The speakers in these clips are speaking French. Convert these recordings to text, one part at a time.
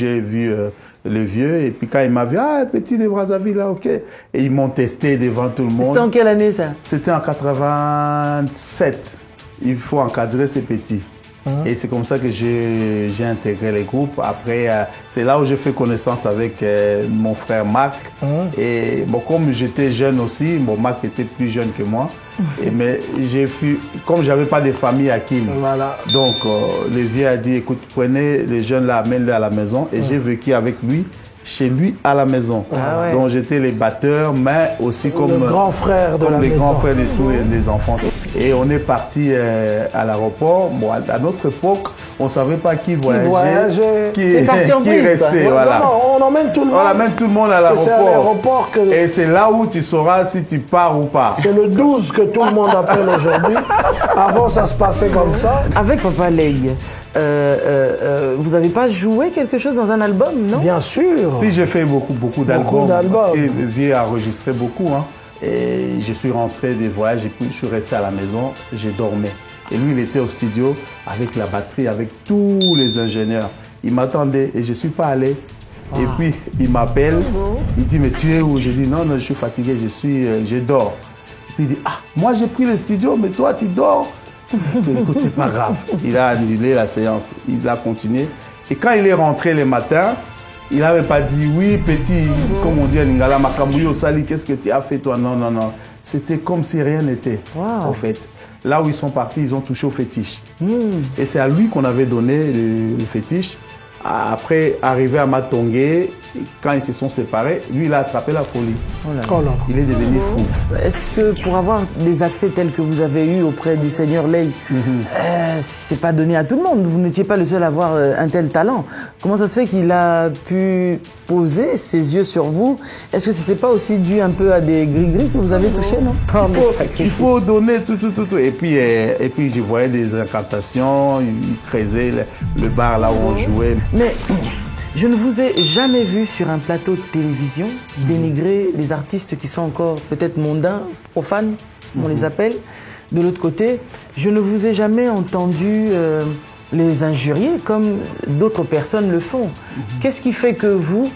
j'ai vu le vieux. Et puis quand il m'a vu, ah, petit de Brazzaville, là, ok. Et ils m'ont testé devant tout le monde. C'était en quelle année ça? C'était en 87. Il faut encadrer ces petits. Et c'est comme ça que j'ai intégré les groupes. Après, c'est là où j'ai fait connaissance avec mon frère Marc. Et bon, comme j'étais jeune aussi, bon, Marc était plus jeune que moi. Mais comme je n'avais pas de famille à Kim, voilà. Donc le vieux a dit, écoute, prenez les jeunes là, amène-les à la maison. Et j'ai vécu avec lui, chez lui à la maison. Ah ouais. Donc j'étais les batteurs, mais aussi comme le grand frère de la les maison. grands frères de tous les enfants. Et on est parti à l'aéroport. Bon, à notre époque, on ne savait pas qui voyageait, qui restait. Voilà. Non, on emmène tout le monde. On amène tout le monde à l'aéroport. Et c'est là où tu sauras si tu pars ou pas. C'est le 12 que tout le monde appelle aujourd'hui. Avant, ça se passait comme ça. Avec Papa Lay, vous n'avez pas joué quelque chose dans un album, non? Bien sûr. Si, j'ai fait beaucoup d'albums. Parce que Vieux a enregistré beaucoup. Hein. Et je suis rentré des voyages et puis je suis resté à la maison, j'ai dormi. Et lui, il était au studio avec la batterie, avec tous les ingénieurs. Il m'attendait et je ne suis pas allé. Et puis, il m'appelle, il dit, mais tu es où? J'ai dit, non, je suis fatigué, je dors. Et puis il dit, ah, moi j'ai pris le studio, mais toi tu dors. Écoute, c'est pas grave. Il a annulé la séance, il a continué. Et quand il est rentré le matin, il n'avait pas dit, oui, petit, comme on dit à Lingala, Makambuyo Sali, qu'est-ce que tu as fait toi? Non, non, non. C'était comme si rien n'était, en fait. Là où ils sont partis, ils ont touché au fétiche. Et c'est à lui qu'on avait donné le fétiche. Après, arrivé à Matongé, quand ils se sont séparés, lui, il a attrapé la folie. Il est devenu fou. Est-ce que pour avoir des accès tels que vous avez eu auprès du Seigneur Lay, c'est pas donné à tout le monde? Vous n'étiez pas le seul à avoir un tel talent. Comment ça se fait qu'il a pu poser ses yeux sur vous? Est-ce que c'était pas aussi dû un peu à des gris-gris que vous avez touchés, non? Il faut donner tout. Et puis je voyais des incantations, il creusait le bar là où on jouait. Mais je ne vous ai jamais vu sur un plateau de télévision dénigrer les artistes qui sont encore peut-être mondains, profanes, on les appelle. De l'autre côté, je ne vous ai jamais entendu les injurier comme d'autres personnes le font. Qu'est-ce qui fait que vous,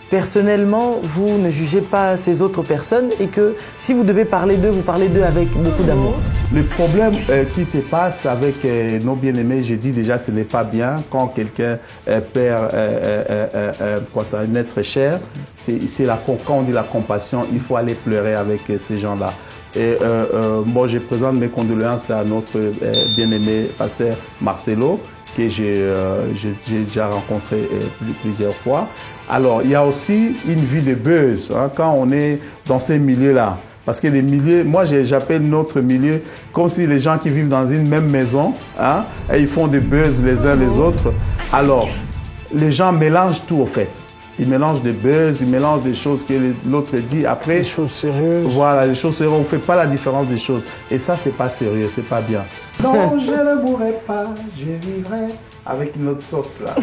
personnellement, vous ne jugez pas ces autres personnes et que si vous devez parler d'eux, vous parlez d'eux avec beaucoup d'amour? Le problème qui se passe avec nos bien-aimés, j'ai dit déjà, ce n'est pas bien quand quelqu'un perd un être cher. Quand on dit la compassion, il faut aller pleurer avec ces gens-là. Et moi, je présente mes condoléances à notre bien-aimé pasteur Marcelo, que j'ai déjà rencontré plusieurs fois. Alors, il y a aussi une vie de buzz quand on est dans ces milieux-là. Parce que les milieux, moi j'appelle notre milieu comme si les gens qui vivent dans une même maison, et ils font des buzz les uns les autres. Alors, les gens mélangent tout au fait. Ils mélangent des buzz, ils mélangent des choses que l'autre dit. Après, les choses sérieuses. Voilà, les choses sérieuses. On ne fait pas la différence des choses. Et ça, c'est pas sérieux, c'est pas bien. Non, je ne mourrai pas, je vivrai avec une autre sauce là.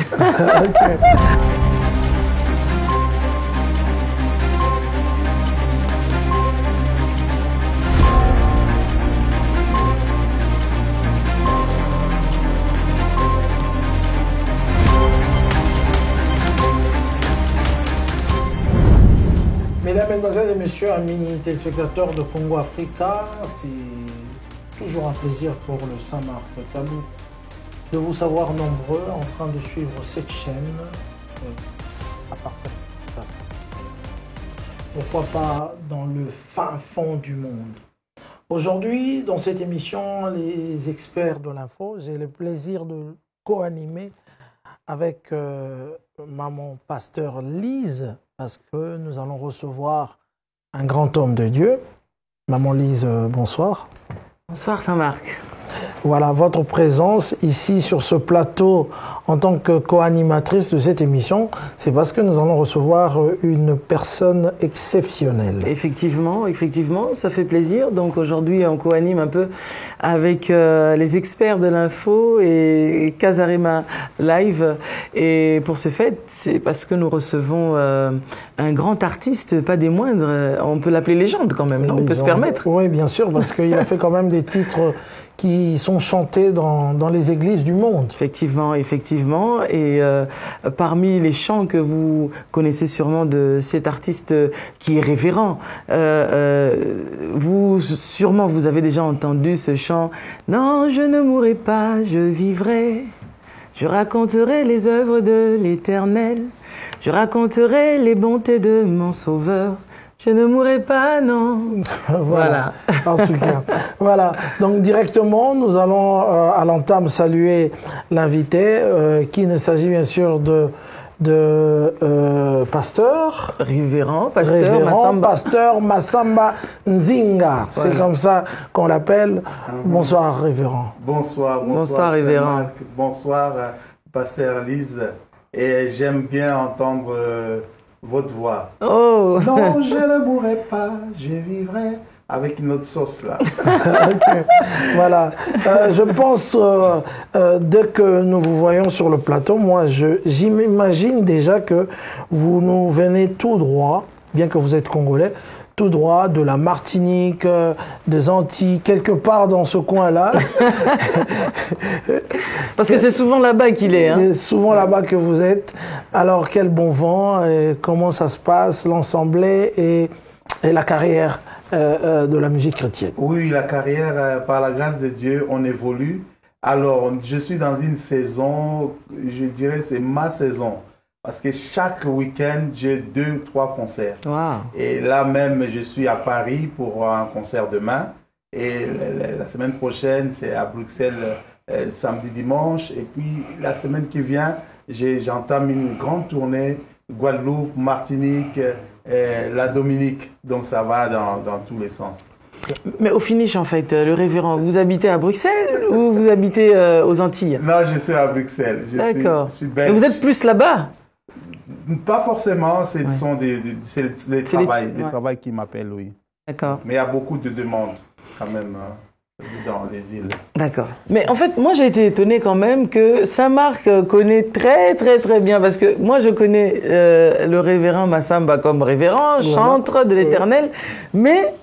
Mesdames, Mesdemoiselles et Messieurs, amis téléspectateurs de Congo Africa, c'est toujours un plaisir pour le Saint-Marc Tabou de vous savoir nombreux en train de suivre cette chaîne à partir de pourquoi pas dans le fin fond du monde. Aujourd'hui, dans cette émission, les experts de l'info, j'ai le plaisir de co-animer avec maman pasteur Lise, parce que nous allons recevoir un grand homme de Dieu. Maman Lise, bonsoir. Bonsoir Saint-Marc. Voilà, votre présence ici sur ce plateau en tant que co-animatrice de cette émission, c'est parce que nous allons recevoir une personne exceptionnelle. Effectivement, ça fait plaisir. Donc aujourd'hui, on co-anime un peu avec les experts de l'info et Casarema Live. Et pour ce fait, c'est parce que nous recevons un grand artiste, pas des moindres. On peut l'appeler légende quand même, non? On peut se permettre. Oui, bien sûr, parce qu'il a fait quand même des titres qui sont chantés dans les églises du monde. Effectivement, effectivement. Et parmi les chants que vous connaissez sûrement de cet artiste qui est révérend, vous avez déjà entendu ce chant « Non, je ne mourrai pas, je vivrai. Je raconterai les œuvres de l'Éternel. Je raconterai les bontés de mon Sauveur. Je ne mourrai pas, non. » Voilà. En tout cas, voilà. Donc directement, nous allons à l'entame saluer l'invité, qui ne s'agit bien sûr de pasteur. Révérend, pasteur Massamba Nzinga. C'est comme ça qu'on l'appelle. Bonsoir, révérend. Bonsoir, révérend. Bonsoir, pasteur Lise. Et j'aime bien entendre votre voix. Oh. Non, je ne mourrai pas, je vivrai. Avec une autre sauce là. Okay. Voilà. Je pense, dès que nous vous voyons sur le plateau, moi, j'imagine déjà que vous nous venez tout droit, bien que vous êtes congolais, tout droit de la Martinique, des Antilles, quelque part dans ce coin-là. Parce que c'est souvent là-bas qu'il est. Hein. C'est souvent là-bas que vous êtes. Alors, quel bon vent, et comment ça se passe, l'ensemble et la carrière de la musique chrétienne. Oui, la carrière, par la grâce de Dieu, on évolue. Alors, je suis dans une saison, je dirais, c'est ma saison. Parce que chaque week-end, j'ai 2 ou 3 concerts. Wow. Et là même, je suis à Paris pour un concert demain. Et la semaine prochaine, c'est à Bruxelles, samedi, dimanche. Et puis, la semaine qui vient, j'entame une grande tournée, Guadeloupe, Martinique, la Dominique, donc ça va dans tous les sens. Mais au finish, en fait, le révérend, vous habitez à Bruxelles ou vous habitez aux Antilles? Non, je suis à Bruxelles. D'accord. Je suis belge. Et vous êtes plus là-bas? Pas forcément, c'est les travail qui m'appellent, oui. D'accord. Mais il y a beaucoup de demandes quand même dans les îles. D'accord. Mais en fait, moi j'ai été étonné quand même que Saint-Marc connaît très très très bien, parce que moi je connais le révérend Massamba comme révérend, chantre de l'Éternel, mais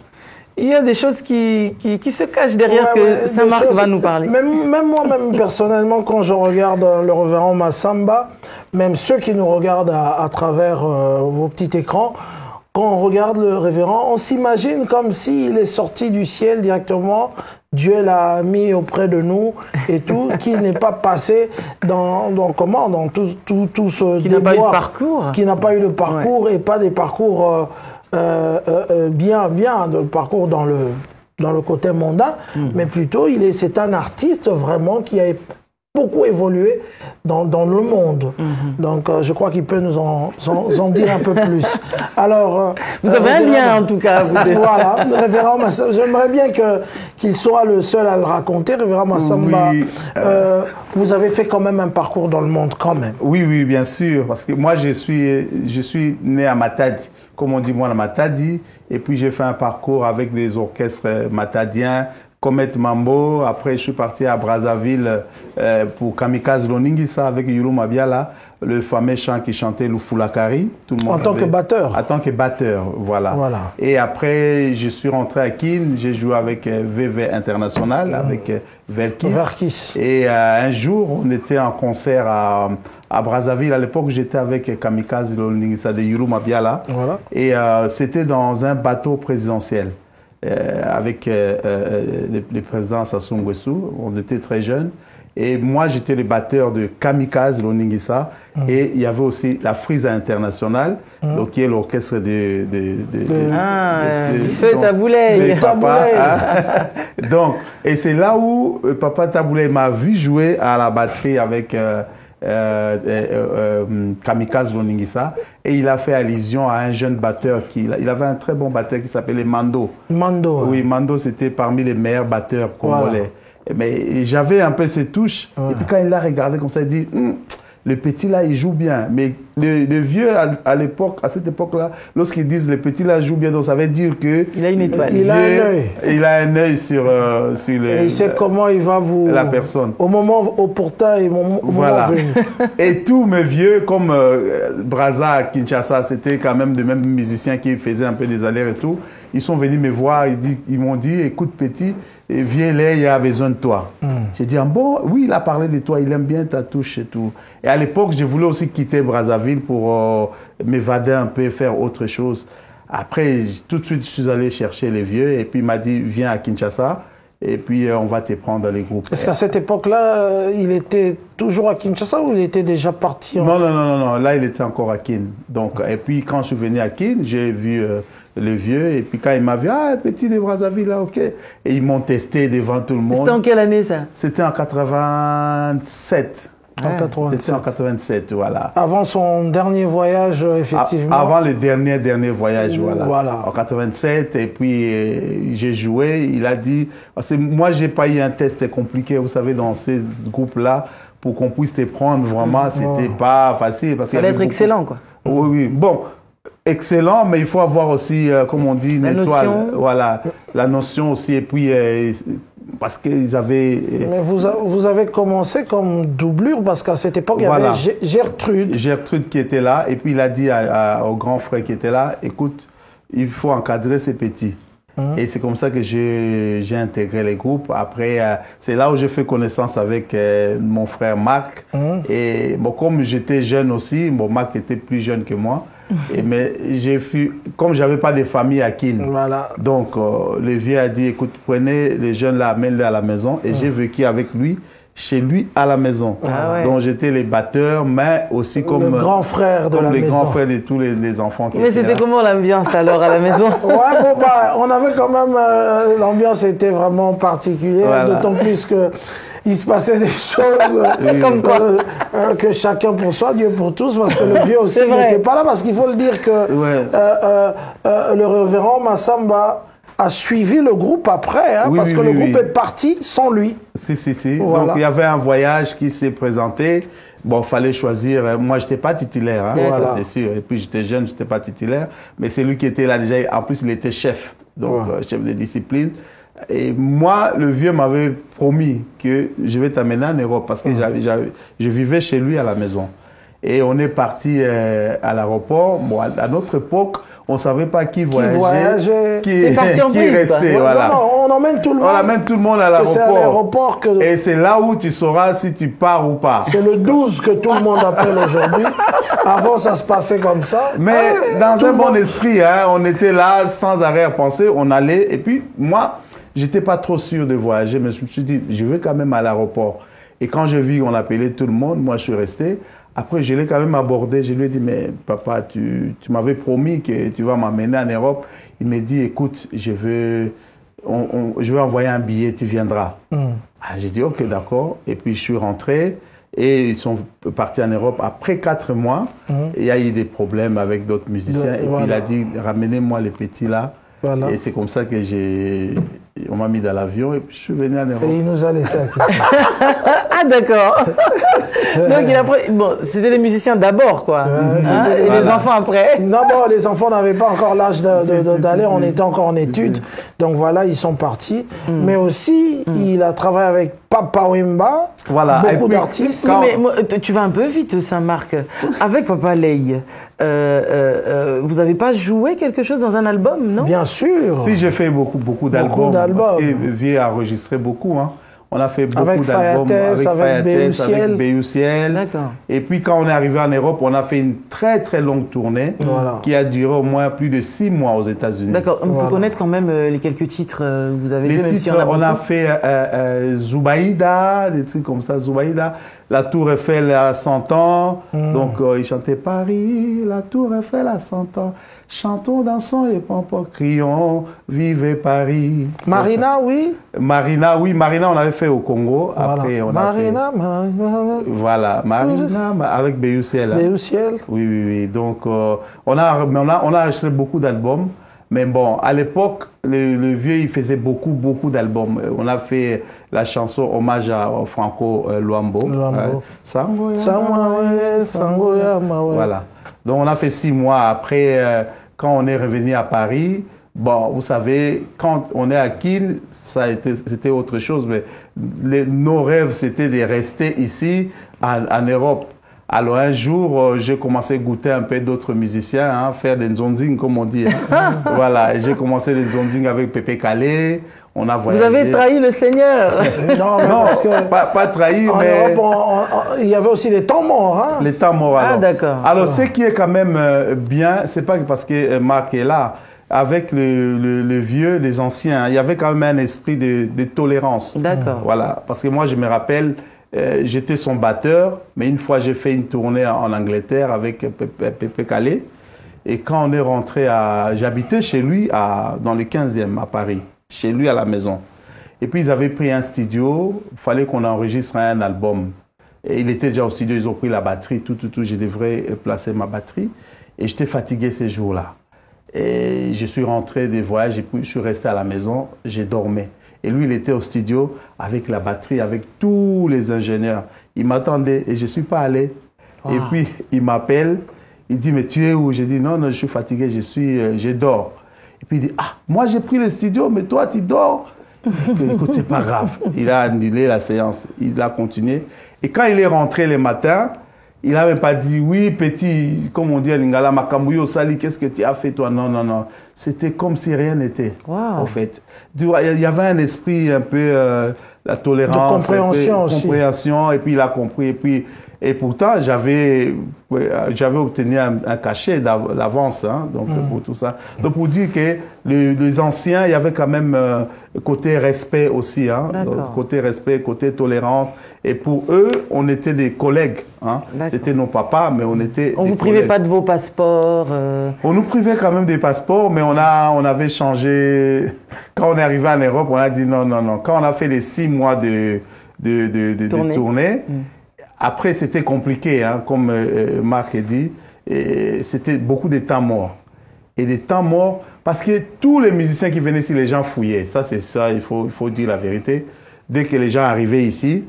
il y a des choses qui se cachent derrière que Saint-Marc va nous parler. Même moi-même personnellement, quand je regarde le révérend Massamba, même ceux qui nous regardent à travers vos petits écrans, quand on regarde le révérend, on s'imagine comme s'il est sorti du ciel directement. Dieu l'a mis auprès de nous et tout, qu'il n'est pas passé dans tout ce qui n'a pas eu de parcours. Qui n'a pas eu de parcours et pas des parcours bien, de parcours dans le côté mondain, mais plutôt c'est un artiste vraiment qui a beaucoup évolué dans le monde. Donc, je crois qu'il peut nous en dire un peu plus. Alors, vous avez un lien, en tout cas. Voilà, révérend Massamba. J'aimerais bien qu'il soit le seul à le raconter. Révérend Massamba, oui, vous avez fait quand même un parcours dans le monde, quand même. Oui, bien sûr. Parce que moi, je suis né à Matadi, comme on dit moi, à Matadi. Et puis, j'ai fait un parcours avec des orchestres matadiens, Comet Mambo. Après, je suis parti à Brazzaville pour Kamikaze Loningisa avec Yulu Mabiala, le fameux chant qui chantait Lufulakari. Tout le monde en tant que batteur. En tant que batteur, voilà. Et après, je suis rentré à Kin. J'ai joué avec VV International, avec Verkis. Et un jour, on était en concert à Brazzaville. À l'époque, j'étais avec Kamikaze Loningisa de Yulu Mabiala. Voilà. Et c'était dans un bateau présidentiel. Avec le président Sassou Nguesso, on était très jeunes. Et moi, j'étais le batteur de Kamikaze Loningisa. Et il y avait aussi la Frisa Internationale, donc qui est l'orchestre de Feu Taboulay. Donc, et c'est là où Papa Taboulay m'a vu jouer à la batterie avec Kamikaze Loningisa, et il a fait allusion à un jeune batteur il avait un très bon batteur qui s'appelait Mando. Oui, Mando, c'était parmi les meilleurs batteurs congolais. Mais j'avais un peu ces touches, et puis quand il l'a regardé comme ça, il dit le petit là, il joue bien. Mais le vieux, à l'époque, à cette époque-là, lorsqu'ils disent le petit là joue bien, donc ça veut dire que il a une étoile. Il a un œil. Il a un œil sur et il sait comment il va vous... La personne. Au moment opportun et au moment venu. Et tous mes vieux, comme Brazza, Kinshasa, c'était quand même de mêmes musiciens qui faisaient un peu des allers et tout. Ils sont venus me voir, ils m'ont dit, écoute petit, viens là, il a besoin de toi. J'ai dit, ah bon, oui, il a parlé de toi, il aime bien ta touche et tout. Et à l'époque, je voulais aussi quitter Brazzaville pour m'évader un peu, faire autre chose. Après, tout de suite, je suis allé chercher les vieux et puis il m'a dit, viens à Kinshasa. Et puis, on va te prendre dans les groupes. Est-ce qu'à cette époque-là, il était toujours à Kinshasa ou il était déjà parti Non. Là, il était encore à Kin. Donc, et puis, quand je suis venu à Kin, j'ai vu le vieux. Et puis, quand il m'a vu, ah, petit de Brazzaville, là, ok. Et ils m'ont testé devant tout le monde. C'était en quelle année, ça? C'était en 87. En 87. C'était en 87, voilà. Avant son dernier voyage, effectivement. Avant le dernier voyage, voilà. En 87, et puis j'ai joué. Il a dit, parce que moi, j'ai pas eu un test compliqué, vous savez, dans ces groupes-là, pour qu'on puisse te prendre vraiment, c'était pas facile. Il fallait être excellent, quoi. Oui. Bon, excellent, mais il faut avoir aussi, comme on dit, une étoile. Voilà, la notion aussi, et puis parce qu'ils avaient... Mais vous avez commencé comme doublure, parce qu'à cette époque, il y avait Gertrude. Gertrude qui était là, et puis il a dit au grand frère qui était là, écoute, il faut encadrer ces petits. Et c'est comme ça que j'ai intégré les groupes. Après, c'est là où j'ai fait connaissance avec mon frère Marc. Et bon, comme j'étais jeune aussi, bon, Marc était plus jeune que moi. Mais comme j'avais pas de famille à Kin, donc le vieux a dit, écoute, prenez les jeunes là, amène-les à la maison. Et j'ai vécu avec lui, chez lui à la maison. Donc j'étais les batteurs, mais aussi comme le grand frère de la maison. Les grands frères de tous les enfants qui Mais c'était comment l'ambiance alors à la maison? On avait quand même, l'ambiance était vraiment particulière, d'autant plus que il se passait des choses comme que chacun pour soi, Dieu pour tous, parce que le vieux aussi n'était pas là, parce qu'il faut le dire que le révérend Massamba a suivi le groupe après, parce que le groupe est parti sans lui. Si. Voilà. Donc il y avait un voyage qui s'est présenté. Bon, il fallait choisir. Moi, je n'étais pas titulaire, ça c'est sûr. Et puis j'étais jeune, je n'étais pas titulaire. Mais c'est lui qui était là déjà. En plus, il était chef, donc chef de discipline. Et moi, le vieux m'avait promis que je vais t'amener en Europe parce que je vivais chez lui à la maison. Et on est parti à l'aéroport. Bon, à notre époque, on ne savait pas qui voyageait, qui restait. Voilà. On emmène tout le monde. On amène tout le monde à l'aéroport. Et c'est là où tu sauras si tu pars ou pas. C'est le 12 que tout le monde appelle aujourd'hui. Avant, ça se passait comme ça. Mais dans un bon esprit, on était là sans arrière-pensée. On allait. Et puis, moi, j'étais pas trop sûr de voyager, mais je me suis dit, je vais quand même à l'aéroport. Et quand j'ai vu qu'on appelait tout le monde, moi, je suis resté. Après, je l'ai quand même abordé. Je lui ai dit, mais papa, tu m'avais promis que tu vas m'amener en Europe. Il m'a dit, écoute, je vais envoyer un billet, tu viendras. J'ai dit, ok, d'accord. Et puis, je suis rentré et ils sont partis en Europe. Après 4 mois, il y a eu des problèmes avec d'autres musiciens. Et puis, il a dit, ramenez-moi les petits là. Voilà. Et c'est comme ça que on m'a mis dans l'avion et puis je suis venu en Europe. Et il nous a laissé à Ah d'accord. Donc bon, c'était les musiciens d'abord quoi. Et les enfants après. Non bon, les enfants n'avaient pas encore l'âge d'aller, on était encore en études. Donc voilà, ils sont partis. Mais aussi, il a travaillé avec Papa Wemba, beaucoup d'artistes. Mais tu vas un peu vite, Saint-Marc. Avec Papa Lay, vous n'avez pas joué quelque chose dans un album, non? Bien sûr. Si, j'ai fait beaucoup d'albums. Parce que Vieux a enregistré beaucoup. On a fait beaucoup d'albums avec Béoussiel. D'accord. Et puis quand on est arrivé en Europe, on a fait une très très longue tournée qui a duré au moins plus de 6 mois aux États-Unis. D'accord. On peut connaître quand même les quelques titres que vous avez joués, même si on a fait Zoubaïda, des trucs comme ça, Zoubaïda. La Tour Eiffel à 100 ans. Donc, il chantait Paris, la Tour Eiffel à 100 ans. Chantons, dansons et pompons, crions, vivez Paris. Marina, oui. Marina, on avait fait au Congo. Voilà. Après, on Marina. Voilà, Marina, avec Béoussiel. Béoussiel. Oui. Donc, on a enregistré beaucoup d'albums. Mais bon, à l'époque, le vieux, il faisait beaucoup d'albums. On a fait la chanson hommage à Franco Luambo. Sangoya. Voilà. Donc, on a fait 6 mois. Après, quand on est revenu à Paris, bon, vous savez, quand on est à Kiel, c'était autre chose. Mais nos rêves, c'était de rester ici, en Europe. Alors un jour, j'ai commencé à goûter un peu d'autres musiciens, hein, faire des nzonding comme on dit. Hein. Voilà, j'ai commencé les nzonding avec Pépé Calé. On a voyagé. Vous avez trahi le Seigneur. Non, parce que pas trahi, mais... Europe, il y avait aussi les temps morts. Hein. Les temps morts, alors. Ah, d'accord. Alors, ce qui est quand même bien, c'est pas parce que Marc est là. Avec le vieux, les anciens, il y avait quand même un esprit de tolérance. D'accord. Voilà, parce que moi, je me rappelle, j'étais son batteur, mais une fois, j'ai fait une tournée en Angleterre avec Pépé Calé. Et quand on est rentré j'habitais chez lui dans le 15e à Paris, chez lui à la maison. Et puis, ils avaient pris un studio, il fallait qu'on enregistre un album. Et il était déjà au studio, ils ont pris la batterie, tout. Je devrais placer ma batterie. Et j'étais fatigué ces jours-là. Et je suis rentré des voyages et puis je suis resté à la maison, j'ai dormi. Et lui, il était au studio avec la batterie, avec tous les ingénieurs. Il m'attendait et je ne suis pas allé. Wow. Et puis, il m'appelle, il dit, mais tu es où? J'ai dit, non, je suis fatigué, je dors. Et puis, il dit, ah, moi j'ai pris le studio, mais toi, tu dors? Écoute, c'est pas grave. Il a annulé la séance, il a continué. Et quand il est rentré le matin, il n'a même pas dit, oui, petit, comme on dit à Lingala, Makambuyo Sali, qu'est-ce que tu as fait, toi? Non, non, non. C'était comme si rien n'était, en fait. Il y avait un esprit un peu, la tolérance, de compréhension aussi. Compréhension, et puis il a compris. Et pourtant, j'avais obtenu un cachet d'avance, hein, donc pour tout ça. Donc pour dire que les anciens, il y avait quand même côté respect aussi, hein, côté respect, côté tolérance. Et pour eux, on était des collègues. Hein. C'était nos papas, mais on était. On vous privait pas de vos passeports. On nous privait quand même des passeports, mais on avait changé. Quand on est arrivé en Europe, on a dit non, non, non. Quand on a fait les 6 mois de tournée. Après, c'était compliqué, hein, comme Marc a dit. C'était beaucoup de temps morts. Et des temps morts, parce que tous les musiciens qui venaient ici, les gens fouillaient. Ça, c'est ça, il faut dire la vérité. Dès que les gens arrivaient ici,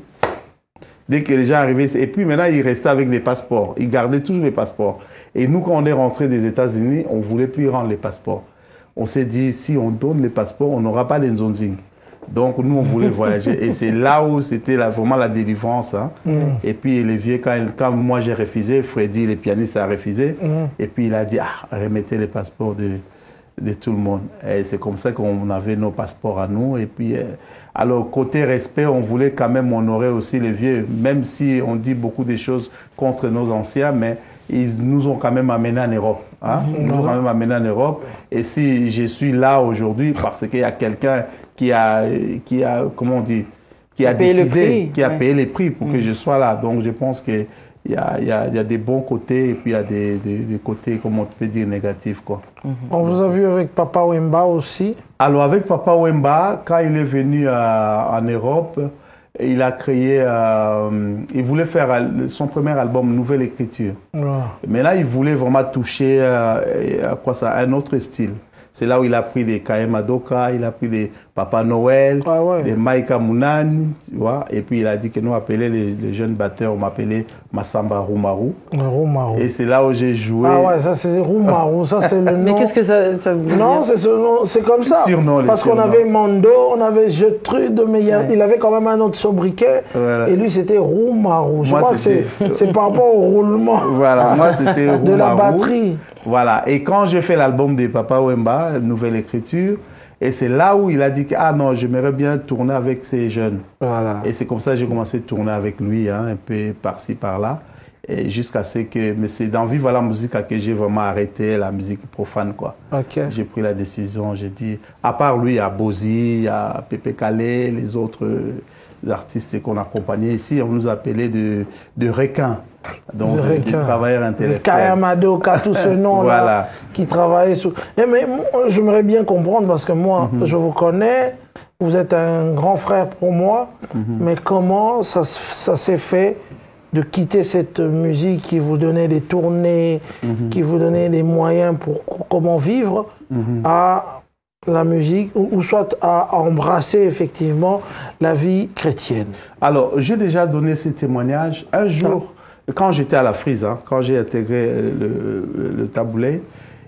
et puis maintenant, ils restaient avec des passeports. Ils gardaient toujours les passeports. Et nous, quand on est rentré des États-Unis, on ne voulait plus rendre les passeports. On s'est dit, si on donne les passeports, on n'aura pas d'enzonzing. Donc, nous, on voulait voyager. Et c'est là où c'était vraiment la délivrance. Hein. Et puis, les vieux, quand moi j'ai refusé, Freddy, le pianiste, a refusé. Et puis, il a dit, remettez les passeports de tout le monde. Et c'est comme ça qu'on avait nos passeports à nous. Et puis, alors, côté respect, on voulait quand même honorer aussi les vieux, même si on dit beaucoup de choses contre nos anciens, mais ils nous ont quand même amenés en Europe. Hein. Ils nous ont quand même amenés en Europe. Et si je suis là aujourd'hui, parce qu'il y a quelqu'un qui a comment on dit, qui a décidé, qui a payé les prix pour que je sois là. Donc, je pense qu'il y a des bons côtés et puis il y a des côtés, comment on peut dire, négatifs, quoi. On vous a vu avec Papa Wemba aussi. Alors, avec Papa Wemba, quand il est venu en Europe, il a créé, il voulait faire son premier album, Nouvelle Écriture. Mais là, il voulait vraiment toucher un autre style. C'est là où il a pris des K.M. Madoka, il a pris des Papa Noël, des Maïka Mounani, tu vois. Et puis il a dit que nous appelait les jeunes batteurs, on m'appelait Massamba Roumarou. Et c'est là où j'ai joué. Ah ouais, ça c'est Roumarou, ça c'est le nom. Mais qu'est-ce que ça veut dire? Non, c'est comme ça. Surnom, parce qu'on avait Mondo, on avait Gertrude, mais il avait quand même un autre sobriquet. Voilà. Et lui c'était Roumarou. Je crois que c'est par rapport au roulement. Voilà, moi c'était Roumarou. De la batterie. Voilà, et quand j'ai fait l'album de Papa Wemba, Nouvelle Écriture, et c'est là où il a dit que, ah non, j'aimerais bien tourner avec ces jeunes. Voilà. Et c'est comme ça que j'ai commencé à tourner avec lui, hein, un peu par-ci, par-là, et jusqu'à ce que, mais c'est dans Vive la musique que j'ai vraiment arrêté la musique profane, quoi. Okay. J'ai pris la décision, j'ai dit, à part lui, il y a Bozy, il y a Pépé Calé, les autres artistes qu'on accompagnait ici, on nous appelait de requins. Donc, des travailleurs intellectuels. K.M. Madoka, tout ce nom-là, voilà. Qui travaillait sur... Mais j'aimerais bien comprendre, parce que moi, je vous connais, vous êtes un grand frère pour moi, mais comment ça s'est fait de quitter cette musique qui vous donnait des tournées, qui vous donnait des moyens pour comment vivre, à la musique, ou soit à embrasser effectivement la vie chrétienne? Alors, j'ai déjà donné ce témoignage. Un jour, quand j'étais à la Frise, hein, quand j'ai intégré le taboulet,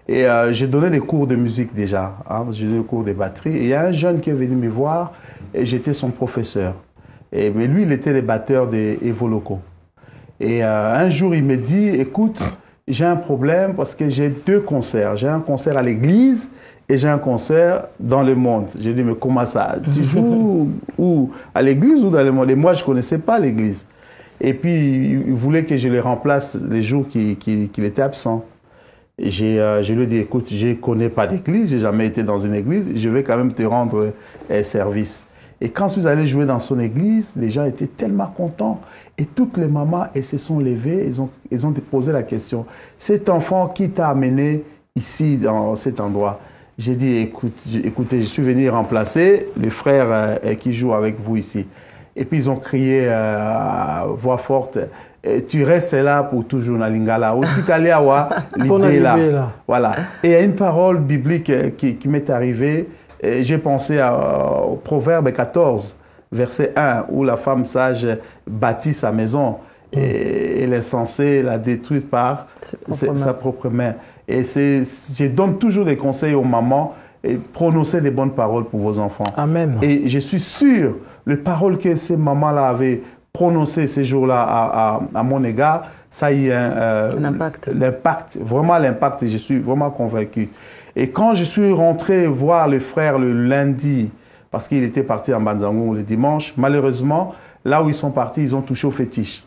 et j'ai donné des cours de musique déjà, hein, j'ai donné des cours de batterie, et il y a un jeune qui est venu me voir, et j'étais son professeur. Mais lui, il était le batteur des Evo Loco. Et un jour, il me dit, écoute, j'ai un problème parce que j'ai 2 concerts. J'ai un concert à l'église et j'ai un concert dans le monde. J'ai dit, mais comment ça? Tu joues où? À l'église ou dans le monde? Et moi, je ne connaissais pas l'église. Et puis, il voulait que je le remplace les jours qu'il était absent. Je lui ai dit, écoute, je ne connais pas d'église, je n'ai jamais été dans une église, je vais quand même te rendre service. Et quand je suis allé jouer dans son église, les gens étaient tellement contents. Et toutes les mamans, elles se sont levées, elles ont posé la question, cet enfant qui t'a amené ici, dans cet endroit? J'ai dit, écoutez, je suis venu remplacer le frère qui joue avec vous ici. Et puis ils ont crié à voix forte, tu restes là pour toujours dans Lingala. Voilà. Et il y a une parole biblique qui m'est arrivée. J'ai pensé au Proverbe 14, verset 1, où la femme sage bâtit sa maison et l'insensé la détruit par sa propre main. Et je donne toujours des conseils aux mamans, et prononcez des bonnes paroles pour vos enfants. Amen. Et je suis sûr, les paroles que ces mamans-là avaient prononcées ces jours-là à mon égard, ça a eu l'impact, vraiment l'impact, et je suis vraiment convaincu. Et quand je suis rentré voir le frère le lundi, parce qu'il était parti en Banzangou le dimanche, malheureusement, là où ils sont partis, ils ont touché au fétiche.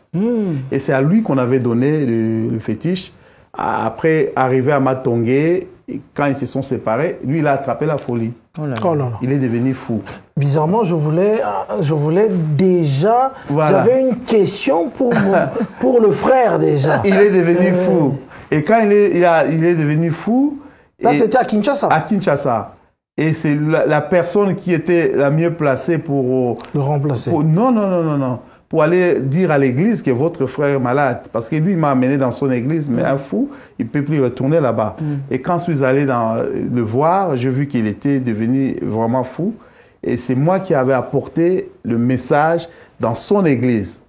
Et c'est à lui qu'on avait donné le fétiche. Après, arrivé à Matongé, quand ils se sont séparés, lui, il a attrapé la folie. Oh là là. Il est devenu fou. Bizarrement, je voulais déjà... Voilà. J'avais une question pour le frère déjà. Il est devenu fou. Et quand il est devenu fou... Là, c'était à Kinshasa. À Kinshasa. Et c'est la personne qui était la mieux placée pour... Le remplacer. Non. Pour aller dire à l'église que votre frère est malade. Parce que lui, il m'a amené dans son église, mais un fou, il ne peut plus retourner là-bas. Et quand je suis allé le voir, j'ai vu qu'il était devenu vraiment fou. Et c'est moi qui avais apporté le message dans son église.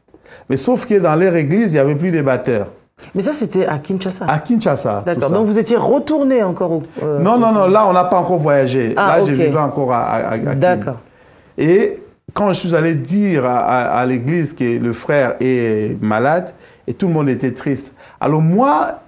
Mais sauf que dans leur église, il n'y avait plus de batteurs. Mais ça, c'était à Kinshasa. À Kinshasa. D'accord. Donc vous étiez retourné encore au... Non. Là, on n'a pas encore voyagé. Ah, là, okay. je vivais encore à D'accord. Et quand je suis allé dire à l'église que le frère est malade, et tout le monde était triste. Alors moi,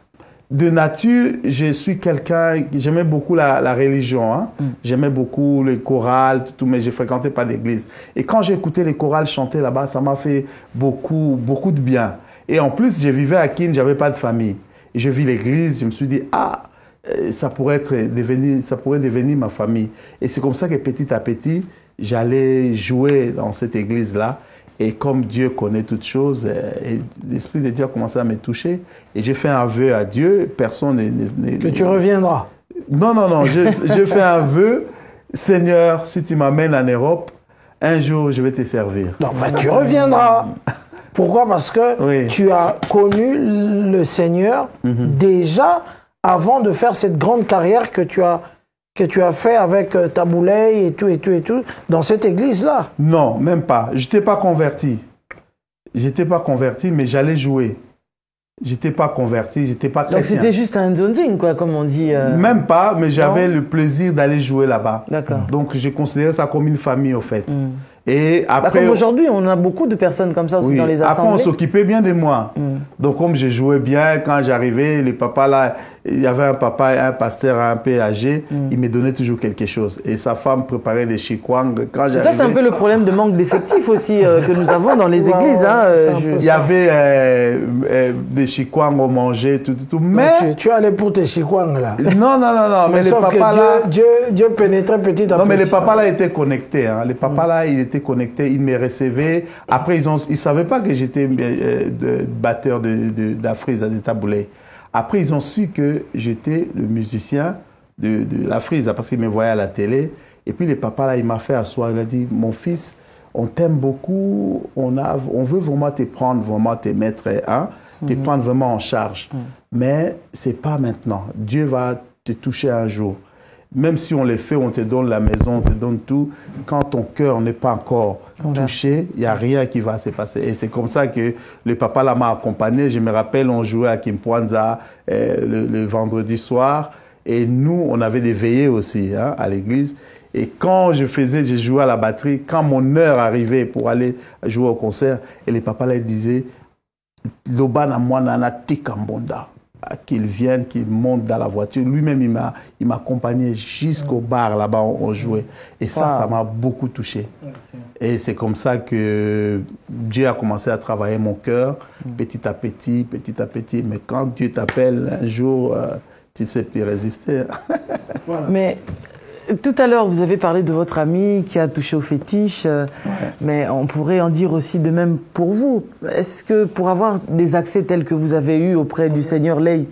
de nature, je suis quelqu'un, j'aimais beaucoup la religion. Hein? J'aimais beaucoup les chorales, tout, mais je ne fréquentais pas d'église. Et quand j'ai écouté les chorales chanter là-bas, ça m'a fait beaucoup de bien. Et en plus, je vivais à Kin, je n'avais pas de famille. Et je vis l'église, je me suis dit, ça pourrait devenir ma famille. Et c'est comme ça que petit à petit, j'allais jouer dans cette église-là. Et comme Dieu connaît toutes choses, l'Esprit de Dieu a commencé à me toucher. Et j'ai fait un vœu à Dieu, personne n'est... Que tu reviendras. Non, j'ai fait un vœu, Seigneur, si tu m'amènes en Europe, un jour je vais te servir. Non, tu reviendras. Pourquoi? Parce que tu as connu le Seigneur déjà avant de faire cette grande carrière que tu as fait avec Taboulay et tout, dans cette église-là. Non, même pas. Je n'étais pas converti. Mais j'allais jouer. J'étais pas converti, j'étais pas chrétien. Donc c'était juste un zonzing, quoi, comme on dit. Même pas, mais j'avais le plaisir d'aller jouer là-bas. D'accord. Donc j'ai considéré ça comme une famille, au fait. Et après, comme aujourd'hui, on a beaucoup de personnes comme ça aussi dans les assemblées. Après, on s'occupait bien de moi. Donc, comme je jouais bien, quand j'arrivais, les papas là, il y avait un papa, un pasteur un peu âgé, il me donnait toujours quelque chose. Et sa femme préparait des chikwang. Ça, c'est un peu le problème de manque d'effectifs aussi que nous avons dans les églises. Il y avait des chikwang au manger, tout. Mais tu allais pour tes chikwang là. Non. Mais les papas là, Dieu pénétrait petit à petit. Non, mais les papas là étaient connectés. Hein. Les papas là, ils étaient connectés, ils me recevaient. Après, ils savaient pas que j'étais batteur d'Afrique, de Taboulay. Après, ils ont su que j'étais le musicien de la Frise, parce qu'ils me voyaient à la télé. Et puis, les papas, là, il m'a fait asseoir. Il a dit, mon fils, on t'aime beaucoup. On veut vraiment te prendre, vraiment te mettre, te prendre vraiment en charge. Mais c'est pas maintenant. Dieu va te toucher un jour. Même si on les fait, on te donne la maison, on te donne tout. Quand ton cœur n'est pas encore touché, il n'y a rien qui va se passer. Et c'est comme ça que le papa là m'a accompagné. Je me rappelle, on jouait à Kimpwanza le vendredi soir. Et nous, on avait des veillées aussi à l'église. Et quand je jouais à la batterie, quand mon heure arrivait pour aller jouer au concert, et les papas là disaient, Lobana Mwanana Tekambonda, qu'il vienne, qu'il monte dans la voiture. Lui-même, il m'a accompagné jusqu'au bar, là-bas, on jouait. Et ça m'a beaucoup touché. Et c'est comme ça que Dieu a commencé à travailler mon cœur, petit à petit. Mais quand Dieu t'appelle, un jour, tu ne sais plus résister. Voilà. Mais tout à l'heure, vous avez parlé de votre ami qui a touché au fétiche, mais on pourrait en dire aussi de même pour vous. Est-ce que pour avoir des accès tels que vous avez eu auprès du Seigneur Lay,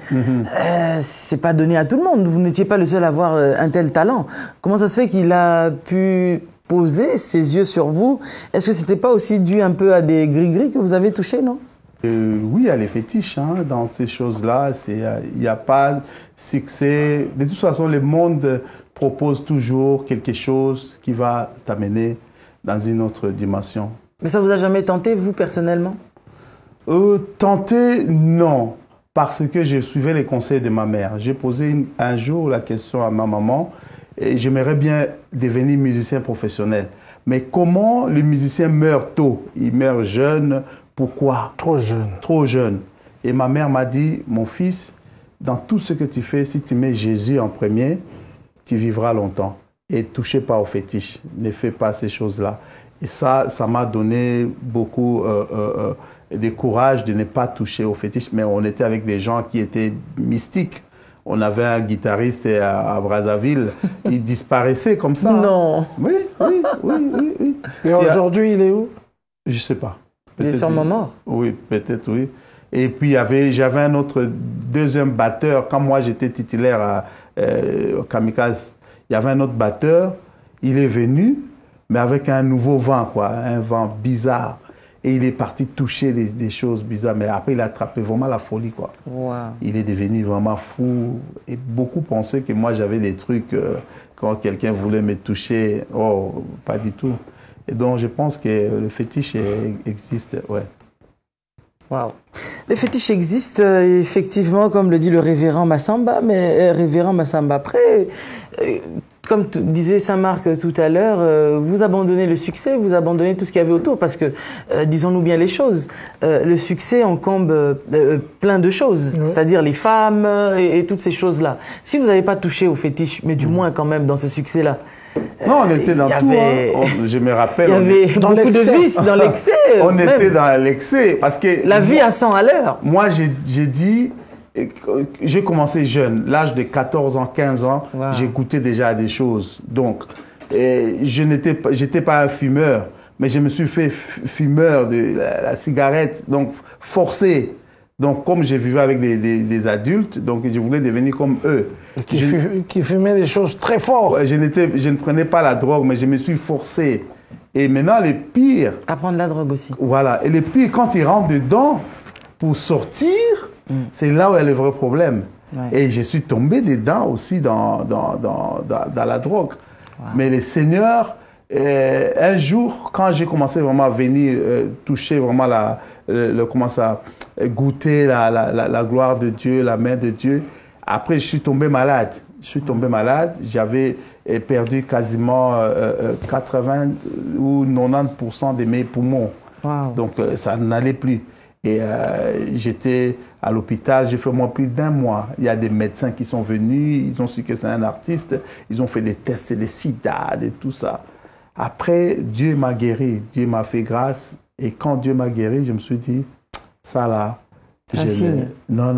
c'est pas donné à tout le monde? Vous n'étiez pas le seul à avoir un tel talent. Comment ça se fait qu'il a pu poser ses yeux sur vous? Est-ce que c'était pas aussi dû un peu à des gris-gris que vous avez touchés, non? Oui, il y a les fétiches dans ces choses-là. Il n'y a pas succès. De toute façon, le monde propose toujours quelque chose qui va t'amener dans une autre dimension. Mais ça vous a jamais tenté, vous, personnellement? Tenté, non. Parce que je suivais les conseils de ma mère. J'ai posé un jour la question à ma maman et j'aimerais bien devenir musicien professionnel. Mais comment le musicien meurt tôt? Il meurt jeune. Pourquoi? Trop jeune. Trop jeune. Et ma mère m'a dit, mon fils, dans tout ce que tu fais, si tu mets Jésus en premier, tu vivras longtemps. Et ne touchez pas aux fétiches. Ne fais pas ces choses-là. Et ça m'a donné beaucoup de courage de ne pas toucher aux fétiches. Mais on était avec des gens qui étaient mystiques. On avait un guitariste à Brazzaville. Il disparaissait comme ça. Non. Oui. Et aujourd'hui, il est où? Je ne sais pas. Il est sûrement mort. Oui, peut-être, oui. Et puis, j'avais un autre deuxième batteur. Quand moi, j'étais titulaire au Kamikaze, il y avait un autre batteur. Il est venu, mais avec un nouveau vent, quoi. Un vent bizarre. Et il est parti toucher des choses bizarres. Mais après, il a attrapé vraiment la folie, quoi. Wow. Il est devenu vraiment fou. Et beaucoup pensaient que moi, j'avais des trucs, quand quelqu'un voulait me toucher. Oh, pas du tout. Et donc, je pense que le fétiche existe, ouais. Wow. Le fétiche existe, effectivement, comme le dit le révérend Massamba, mais révérend Massamba, après, comme disait Saint-Marc tout à l'heure, vous abandonnez le succès, vous abandonnez tout ce qu'il y avait autour, parce que, disons-nous bien les choses, le succès encombre plein de choses, c'est-à-dire les femmes et toutes ces choses-là. Si vous n'avez pas touché au fétiche, mais du moins quand même dans ce succès-là, non, on était dans tout. Je me rappelle. Il y avait beaucoup de vices dans l'excès. On était dans l'excès parce que la vie à 100 à l'heure. Moi, j'ai dit, j'ai commencé jeune, l'âge de 14 ans, 15 ans, j'ai goûté déjà à des choses. Donc, j'étais pas un fumeur, mais je me suis fait fumeur de la cigarette, donc forcé. Donc, comme je vivais avec des adultes, donc je voulais devenir comme eux. Qui fumaient des choses très fortes. Je ne prenais pas la drogue, mais je me suis forcé. Et maintenant, le pire... Apprendre la drogue aussi. Voilà. Et le pire, quand ils rentrent dedans, pour sortir, c'est là où il y a le vrai problème. Ouais. Et je suis tombé dedans aussi dans la drogue. Wow. Mais le Seigneur, un jour, quand j'ai commencé vraiment à venir toucher vraiment goûter la gloire de Dieu, la main de Dieu. Après, je suis tombé malade. J'avais perdu quasiment 80 ou 90% de mes poumons. Wow. Donc, ça n'allait plus. Et j'étais à l'hôpital, j'ai fait moins plus d'1 mois. Il y a des médecins qui sont venus, ils ont su que c'est un artiste, ils ont fait des tests de sida, de tout ça. Après, Dieu m'a guéri, Dieu m'a fait grâce. Et quand Dieu m'a guéri, je me suis dit, ça là, non.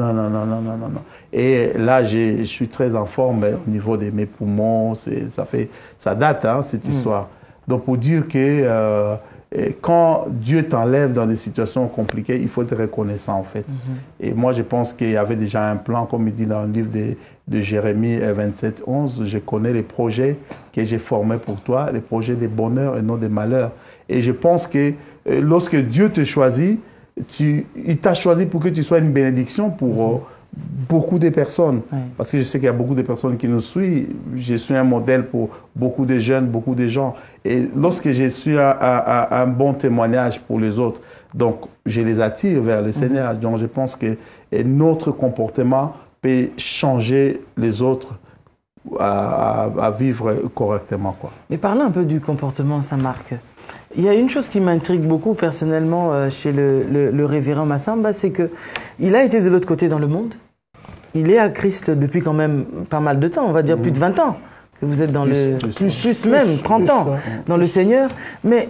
Et là, je suis très en forme au niveau de mes poumons. Ça date, cette histoire. Donc, pour dire que quand Dieu t'enlève dans des situations compliquées, il faut être reconnaissant, en fait. Et moi, je pense qu'il y avait déjà un plan, comme il dit dans le livre de Jérémie 27, 11. Je connais les projets que j'ai formés pour toi, les projets de bonheur et non de malheur. Et je pense que lorsque Dieu te choisit, il t'a choisi pour que tu sois une bénédiction pour beaucoup de personnes. Ouais. Parce que je sais qu'il y a beaucoup de personnes qui nous suivent. Je suis un modèle pour beaucoup de jeunes, beaucoup de gens. Et lorsque je suis un bon témoignage pour les autres, donc je les attire vers le Seigneur. Donc je pense que notre comportement peut changer les autres à vivre correctement, quoi. Mais parlons un peu du comportement Saint-Marc. Il y a une chose qui m'intrigue beaucoup personnellement chez le révérend Massamba, c'est qu'il a été de l'autre côté dans le monde. Il est à Christ depuis quand même pas mal de temps, on va dire plus de 20 ans, que vous êtes dans plus même, 30 ans dans le Seigneur. Mais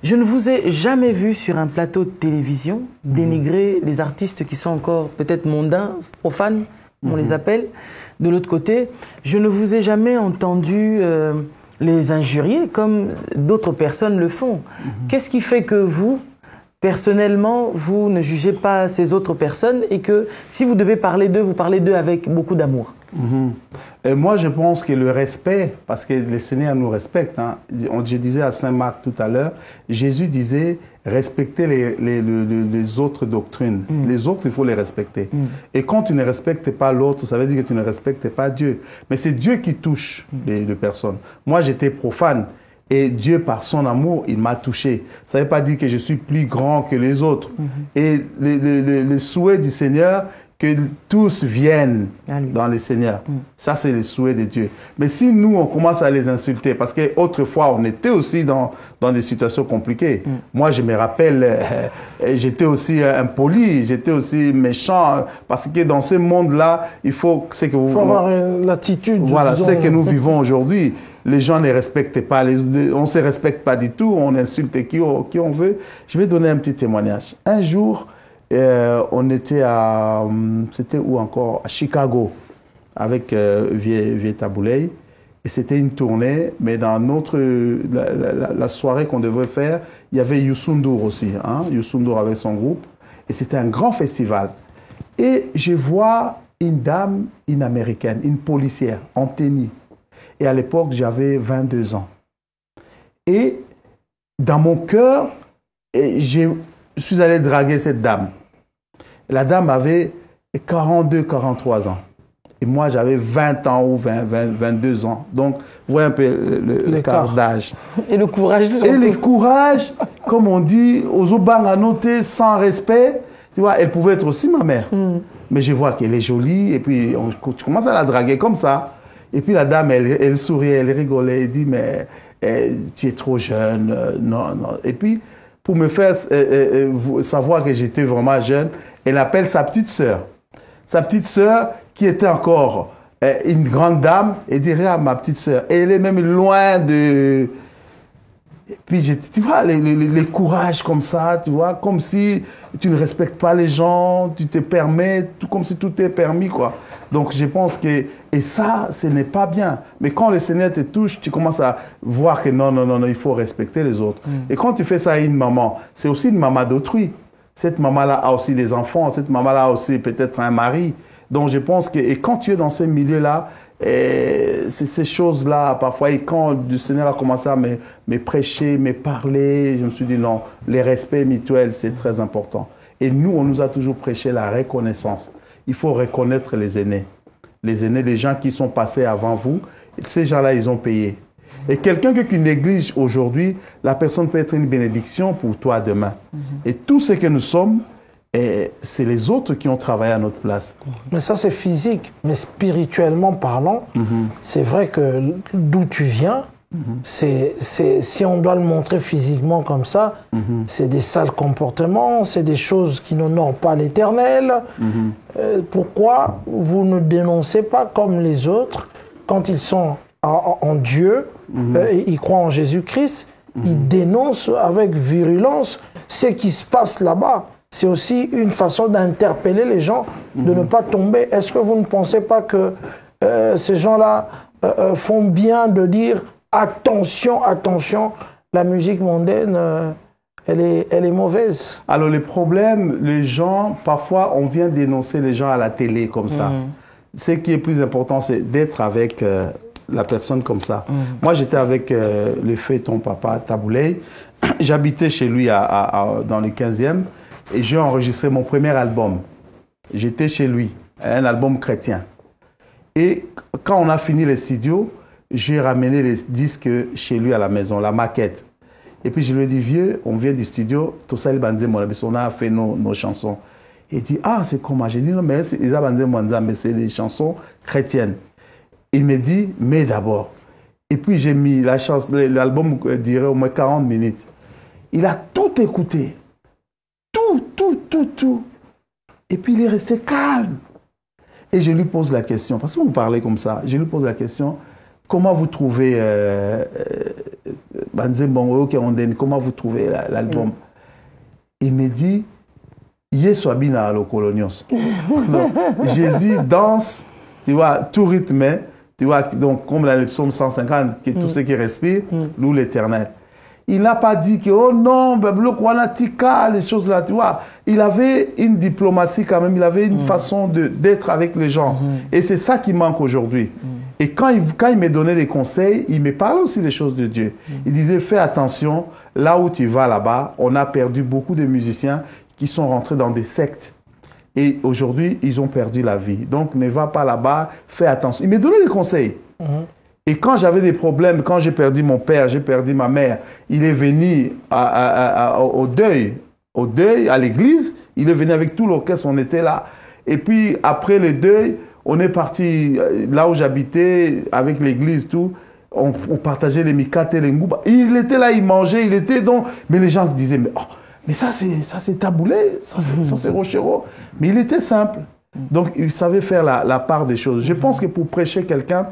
je ne vous ai jamais vu sur un plateau de télévision dénigrer les artistes qui sont encore peut-être mondains, profanes, on les appelle. De l'autre côté, je ne vous ai jamais entendu les injurier comme d'autres personnes le font. Qu'est-ce qui fait que vous, personnellement, vous ne jugez pas ces autres personnes et que si vous devez parler d'eux, vous parlez d'eux avec beaucoup d'amour? Et moi, je pense que le respect, parce que le Seigneur nous respecte, hein. Je disais à Saint Marc tout à l'heure, Jésus disait respecter les autres doctrines. Les autres, il faut les respecter. Et quand tu ne respectes pas l'autre, ça veut dire que tu ne respectes pas Dieu. Mais c'est Dieu qui touche les personnes. Moi, j'étais profane. Et Dieu, par son amour, il m'a touché. Ça ne veut pas dire que je suis plus grand que les autres. Et le souhait du Seigneur, que tous viennent dans le Seigneur. Ça, c'est le souhait de Dieu. Mais si nous, on commence à les insulter, parce qu'autrefois, on était aussi dans des situations compliquées. Moi, je me rappelle, j'étais aussi impoli, j'étais aussi méchant, parce que dans ce monde-là, il faut avoir l'attitude. Voilà, c'est que nous vivons aujourd'hui. Les gens ne respectent pas, on ne se respecte pas du tout, on insulte qui on veut. Je vais donner un petit témoignage. Un jour, on était c'était où encore? À Chicago, avec Vieta Boulay. Et c'était une tournée, mais dans la soirée qu'on devait faire, il y avait Youssou N'Dour aussi. Hein? Youssou N'Dour avec son groupe. Et c'était un grand festival. Et je vois une dame, une américaine, une policière, en tenue. Et à l'époque, j'avais 22 ans. Et dans mon cœur, je suis allé draguer cette dame. La dame avait 42, 43 ans. Et moi, j'avais 20 ans ou 22 ans. Donc, vous voyez un peu l'écart d'âge. Et le courage. Et le courage, comme on dit, aux Obang à noter sans respect. Tu vois, elle pouvait être aussi ma mère. Mais je vois qu'elle est jolie. Et puis, tu commences à la draguer comme ça. Et puis, la dame, elle souriait, elle rigolait. Elle dit, mais tu es trop jeune. Non, non. Et puis, pour me faire savoir que j'étais vraiment jeune, elle appelle sa petite sœur. Sa petite sœur, qui était encore une grande dame, et dirait à ma petite sœur. Et elle est même loin de... Et puis, tu vois, les courages comme ça, tu vois, comme si tu ne respectes pas les gens, tu te permets, comme si tout est permis, quoi. Donc, je pense que... Et ça, ce n'est pas bien. Mais quand le Seigneur te touche, tu commences à voir que non, non, non, non, il faut respecter les autres. Et quand tu fais ça à une maman, c'est aussi une maman d'autrui. Cette maman-là a aussi des enfants, cette maman-là a aussi peut-être un mari. Donc, je pense que... Et quand tu es dans ces milieux-là, c'est ces choses-là, parfois, et quand le Seigneur a commencé à me prêcher, me parler, je me suis dit non, les respects mutuels, c'est très important. Et nous, on nous a toujours prêché la reconnaissance. Il faut reconnaître les aînés. Les aînés, les gens qui sont passés avant vous, ces gens-là, ils ont payé. Et quelqu'un qui néglige aujourd'hui, la personne peut être une bénédiction pour toi demain. Et tout ce que nous sommes, c'est les autres qui ont travaillé à notre place. Mais ça, c'est physique. Mais spirituellement parlant, c'est vrai que d'où tu viens, si on doit le montrer physiquement comme ça, c'est des sales comportements, c'est des choses qui n'honorent pas l'Éternel. Pourquoi vous ne dénoncez pas comme les autres, quand ils sont en Dieu, ils croient en Jésus-Christ, ils dénoncent avec virulence ce qui se passe là-bas. C'est aussi une façon d'interpeller les gens, de ne pas tomber. Est-ce que vous ne pensez pas que ces gens-là font bien de dire attention, attention, la musique mondaine, elle est mauvaise? Alors le problème, les gens, parfois on vient dénoncer les gens à la télé comme ça. Ce qui est plus important, c'est d'être avec la personne comme ça. Moi, j'étais avec le feu ton papa Taboulay. J'habitais chez lui dans le 15e. Et j'ai enregistré mon premier album. J'étais chez lui, un album chrétien. Et quand on a fini les studios, j'ai ramené les disques chez lui à la maison, la maquette. Et puis je lui ai dit, vieux, on vient du studio, Tosali Banze Monabis, on a fait nos chansons. Il dit, ah, c'est comment? J'ai dit, non, mais c'est des chansons chrétiennes. Il me dit, mais d'abord. Et puis j'ai mis l'album dirait au moins 40 minutes. Il a tout écouté. Tout. Et puis il est resté calme. Et je lui pose la question, parce que vous parlez comme ça, je lui pose la question, comment vous trouvez Banze Bongo Keronden, comment vous trouvez l'album? Il me dit, Yesu abina alo colonios. Jésus danse, tu vois, tout rythmé, tu vois, donc comme dans le psaume 150, qui est tout ce qui respire, loue l'Éternel. Il n'a pas dit que, oh non, les choses là, tu vois. Il avait une diplomatie quand même, il avait une façon d'être avec les gens. Et c'est ça qui manque aujourd'hui. Et quand il me donnait des conseils, il me parlait aussi des choses de Dieu. Il disait, fais attention, là où tu vas là-bas, on a perdu beaucoup de musiciens qui sont rentrés dans des sectes. Et aujourd'hui, ils ont perdu la vie. Donc, ne va pas là-bas, fais attention. Il me donnait des conseils. Et quand j'avais des problèmes, quand j'ai perdu mon père, j'ai perdu ma mère, il est venu au deuil, à l'église. Il est venu avec tout l'orchestre, on était là. Et puis, après le deuil, on est parti là où j'habitais, avec l'église, tout. On partageait les mikates et les ngouba. Il était là, il mangeait, il était donc... Mais les gens se disaient, mais ça c'est taboulé, ça c'est rochero. Mais il était simple. Donc, il savait faire la part des choses. Je pense que pour prêcher quelqu'un,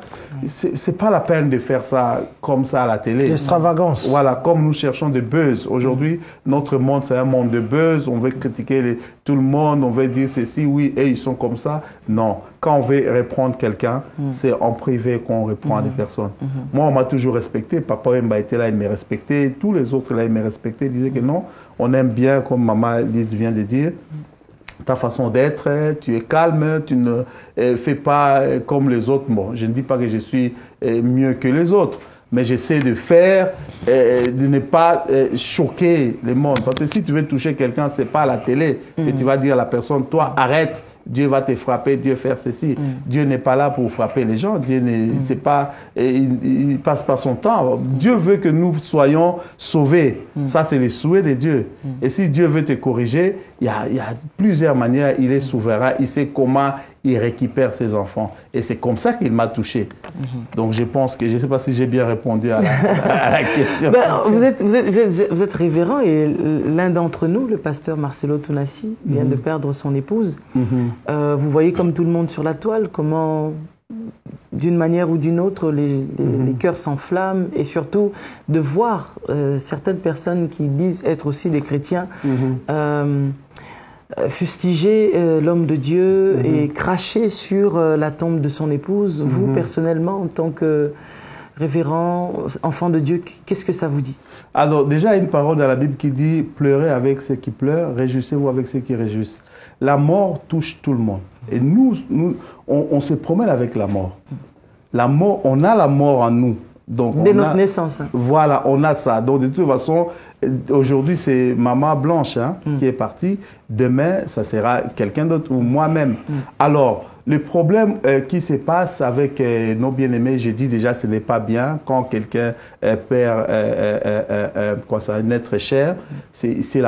c'est pas la peine de faire ça comme ça à la télé. L'extravagance. Voilà, comme nous cherchons des buzz. Aujourd'hui, notre monde, c'est un monde de buzz. On veut critiquer tout le monde, on veut dire ceci, oui, et ils sont comme ça. Non. Quand on veut reprendre quelqu'un, c'est en privé qu'on reprend des personnes. Moi, on m'a toujours respecté. Papa Wemba était là, il me respectait. Tous les autres là, ils me respectaient. Ils disaient que non, on aime bien, comme Maman Lise vient de dire, ta façon d'être, tu es calme, tu ne fais pas comme les autres. Bon, je ne dis pas que je suis mieux que les autres, mais j'essaie de faire, de ne pas choquer le monde. Parce que si tu veux toucher quelqu'un, ce n'est pas à la télé que tu vas dire à la personne, toi, arrête, Dieu va te frapper, Dieu faire ceci. Dieu n'est pas là pour frapper les gens, Dieu c'est pas, il passe pas son temps. Dieu veut que nous soyons sauvés. Ça, c'est le souhait de Dieu. Et si Dieu veut te corriger, il y a plusieurs manières, il est souverain, il sait comment il récupère ses enfants. Et c'est comme ça qu'il m'a touché. Donc je pense que, je ne sais pas si j'ai bien répondu à la question. Vous êtes révérend et l'un d'entre nous, le pasteur Marcelo Tounassi, vient de perdre son épouse. Vous voyez comme tout le monde sur la toile, comment d'une manière ou d'une autre les cœurs s'enflamment et surtout de voir certaines personnes qui disent être aussi des chrétiens fustiger l'homme de Dieu et cracher sur la tombe de son épouse. Vous, personnellement, en tant que révérend, enfant de Dieu, qu'est-ce que ça vous dit? Alors, déjà, il y a une parole dans la Bible qui dit « Pleurez avec ceux qui pleurent, réjouissez-vous avec ceux qui réjouissent ». La mort touche tout le monde. Et nous on se promène avec la mort. La mort, on a la mort en nous. Donc, dès notre naissance. Voilà, on a ça. Donc, de toute façon, aujourd'hui, c'est maman Blanche qui est partie. Demain, ça sera quelqu'un d'autre ou moi-même. Alors, le problème qui se passe avec nos bien-aimés, j'ai dit déjà, ce n'est pas bien quand quelqu'un perd un être cher.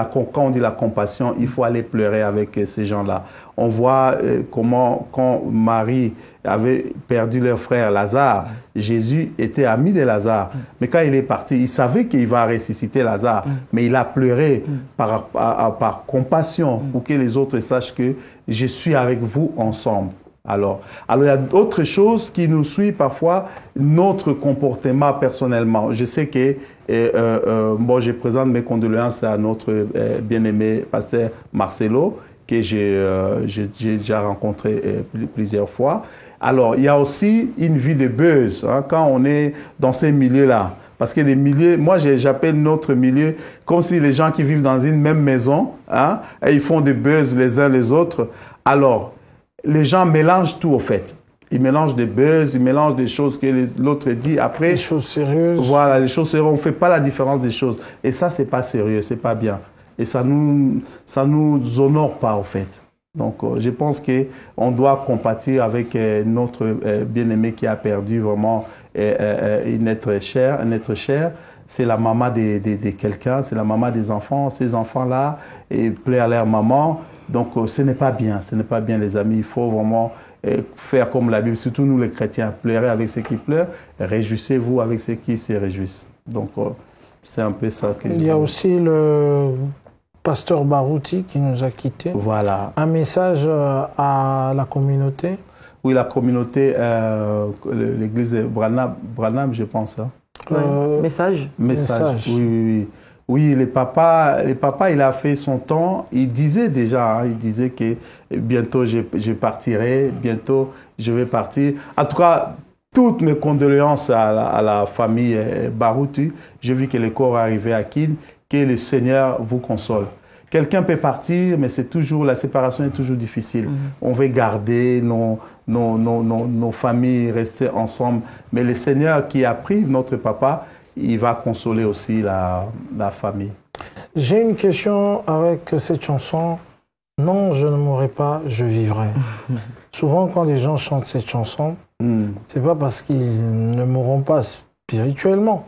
Quand on dit la compassion, il faut aller pleurer avec ces gens-là. On voit comment, quand Marie avait perdu leur frère Lazare, Jésus était ami de Lazare. Mais quand il est parti, il savait qu'il va ressusciter Lazare. Mais il a pleuré par compassion pour que les autres sachent que je suis avec vous ensemble. Alors, il y a d'autres choses qui nous suivent parfois, notre comportement personnellement. Je sais que, je présente mes condoléances à notre bien-aimé pasteur Marcelo, que j'ai déjà rencontré plusieurs fois. Alors, il y a aussi une vie de buzz quand on est dans ces milieux-là. Parce que les milieux, moi j'appelle notre milieu comme si les gens qui vivent dans une même maison, et ils font des buzz les uns les autres. Alors, les gens mélangent tout au fait. Ils mélangent des buzz, ils mélangent des choses que l'autre dit. Après, les choses sérieuses. Voilà, les choses sérieuses. On ne fait pas la différence des choses. Et ça, c'est pas sérieux, c'est pas bien. Et ça nous honore pas, au fait. Donc, je pense qu'on doit compatir avec notre bien-aimé qui a perdu vraiment un être cher. C'est la maman de quelqu'un, c'est la maman des enfants. Ces enfants-là, ils pleurent à leur maman. Donc, ce n'est pas bien, les amis. Il faut vraiment faire comme la Bible, surtout nous les chrétiens, pleurez avec ceux qui pleurent, réjouissez-vous avec ceux qui se réjouissent. Donc, c'est un peu ça que Il y a aussi le pasteur Barouti qui nous a quittés. Voilà. Un message à la communauté? Oui, la communauté, l'église Branham, je pense. Hein. Message. Oui. Oui, les papas, il a fait son temps. Il disait déjà, il disait que bientôt je partirai, bientôt je vais partir. En tout cas, toutes mes condoléances à la famille Barouti. J'ai vu que le corps est arrivé à Kin, que le Seigneur vous console. Quelqu'un peut partir, mais c'est toujours, la séparation est toujours difficile. On veut garder nos familles, rester ensemble. Mais le Seigneur qui a pris notre papa, il va consoler aussi la famille. J'ai une question avec cette chanson. Non, je ne mourrai pas, je vivrai. Souvent, quand les gens chantent cette chanson, c'est pas parce qu'ils ne mourront pas spirituellement.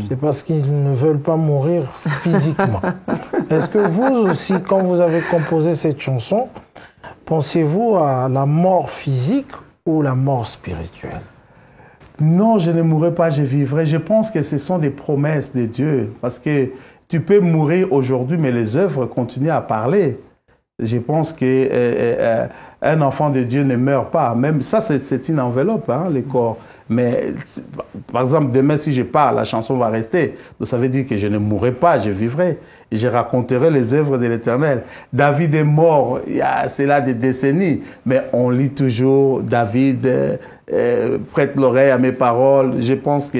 C'est parce qu'ils ne veulent pas mourir physiquement. Est-ce que vous aussi, quand vous avez composé cette chanson, pensez-vous à la mort physique ou la mort spirituelle? Non, je ne mourrai pas, je vivrai. Je pense que ce sont des promesses de Dieu. Parce que tu peux mourir aujourd'hui, mais les œuvres continuent à parler. Je pense qu'un enfant de Dieu ne meurt pas. Même ça, c'est une enveloppe, hein, le corps. Mais, par exemple, demain, si je pars, la chanson va rester. Donc, ça veut dire que je ne mourrai pas, je vivrai. Et je raconterai les œuvres de l'Éternel. David est mort, c'est là des décennies. Mais on lit toujours David, prête l'oreille à mes paroles. Je pense que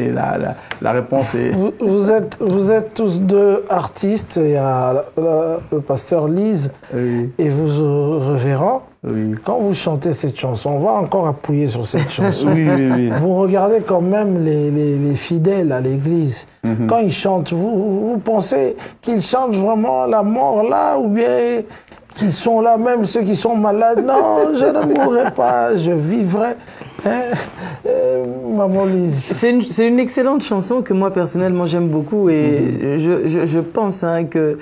la réponse est... Vous êtes tous deux artistes. Il y a le pasteur Lise et vous, révérend. Oui. Quand vous chantez cette chanson, on va encore appuyer sur cette chanson. Oui. Vous regardez quand même les fidèles à l'église. Quand ils chantent, vous pensez qu'ils chantent vraiment la mort là, ou bien qu'ils sont là, même ceux qui sont malades? Non, je ne mourrai pas, je vivrai. Maman Lise. C'est une excellente chanson que moi personnellement j'aime beaucoup, et je pense que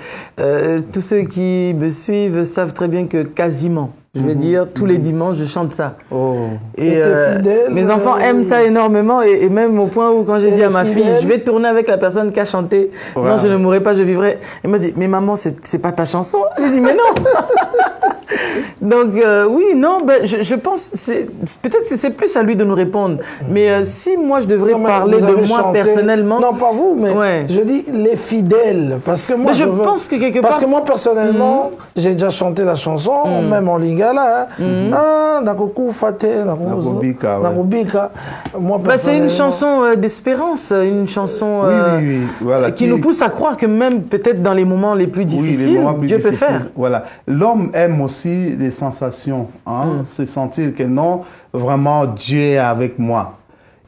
tous ceux qui me suivent savent très bien que quasiment, je vais dire, tous les dimanches, je chante ça. Et mes enfants aiment ça énormément, et même au point où, quand j'ai dit à ma fille, je vais tourner avec la personne qui a chanté « Non, je ne mourrai pas, je vivrai », elle m'a dit « Mais maman, c'est pas ta chanson ». J'ai dit « Mais non !» Donc, oui, non, je pense, peut-être que c'est plus à lui de nous répondre. Mais si moi, je devrais parler de moi personnellement... Non, pas vous, mais je dis les fidèles. Parce que moi, je pense que quelque part... Parce que moi, personnellement, j'ai déjà chanté la chanson, même en lingala. Nakoku Fate, Nakobika. C'est une chanson d'espérance, une chanson voilà, qui nous pousse à croire que même peut-être dans les moments les plus difficiles, Dieu peut faire. Voilà. L'homme aime aussi des sensations, se sentir que non, vraiment Dieu est avec moi.